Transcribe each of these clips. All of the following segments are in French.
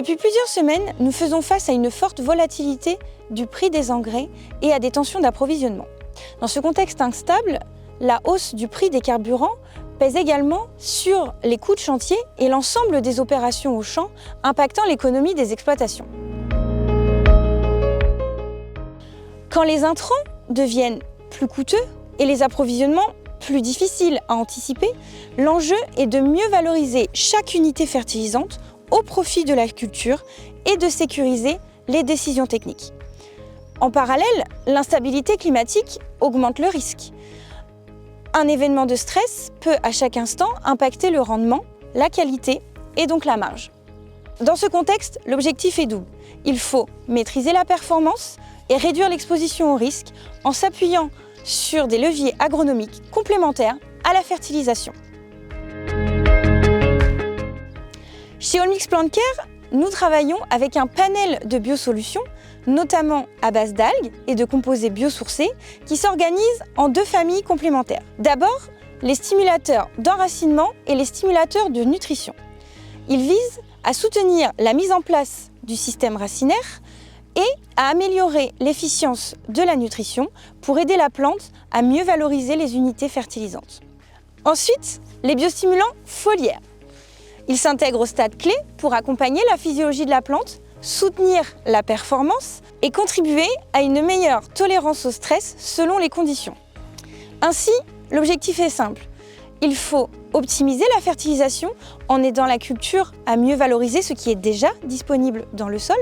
Depuis plusieurs semaines, nous faisons face à une forte volatilité du prix des engrais et à des tensions d'approvisionnement. Dans ce contexte instable, la hausse du prix des carburants pèse également sur les coûts de chantier et l'ensemble des opérations au champ, impactant l'économie des exploitations. Quand les intrants deviennent plus coûteux et les approvisionnements plus difficiles à anticiper, l'enjeu est de mieux valoriser chaque unité fertilisante au profit de la culture et de sécuriser les décisions techniques. En parallèle, l'instabilité climatique augmente le risque. Un événement de stress peut à chaque instant impacter le rendement, la qualité et donc la marge. Dans ce contexte, l'objectif est double. Il faut maîtriser la performance et réduire l'exposition au risque en s'appuyant sur des leviers agronomiques complémentaires à la fertilisation. Chez Allmix Plant Care, nous travaillons avec un panel de biosolutions, notamment à base d'algues et de composés biosourcés, qui s'organisent en deux familles complémentaires. D'abord, les stimulateurs d'enracinement et les stimulateurs de nutrition. Ils visent à soutenir la mise en place du système racinaire et à améliorer l'efficience de la nutrition pour aider la plante à mieux valoriser les unités fertilisantes. Ensuite, les biostimulants foliaires. Ils s'intègrent au stade clé pour accompagner la physiologie de la plante, soutenir la performance et contribuer à une meilleure tolérance au stress selon les conditions. Ainsi, l'objectif est simple. Il faut optimiser la fertilisation en aidant la culture à mieux valoriser ce qui est déjà disponible dans le sol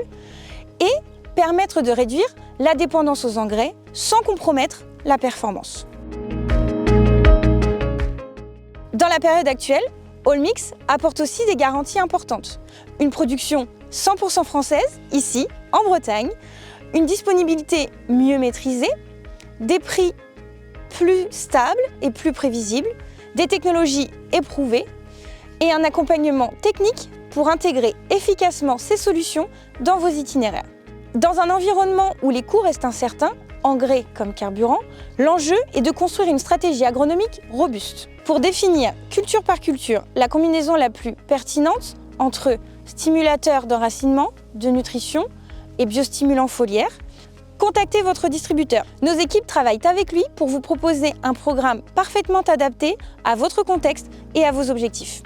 et permettre de réduire la dépendance aux engrais sans compromettre la performance. Dans la période actuelle, Allmix apporte aussi des garanties importantes. Une production 100% française, ici, en Bretagne, une disponibilité mieux maîtrisée, des prix plus stables et plus prévisibles, des technologies éprouvées et un accompagnement technique pour intégrer efficacement ces solutions dans vos itinéraires. Dans un environnement où les coûts restent incertains, engrais comme carburant, l'enjeu est de construire une stratégie agronomique robuste. Pour définir culture par culture la combinaison la plus pertinente entre stimulateurs d'enracinement, de nutrition et biostimulants foliaires, contactez votre distributeur. Nos équipes travaillent avec lui pour vous proposer un programme parfaitement adapté à votre contexte et à vos objectifs.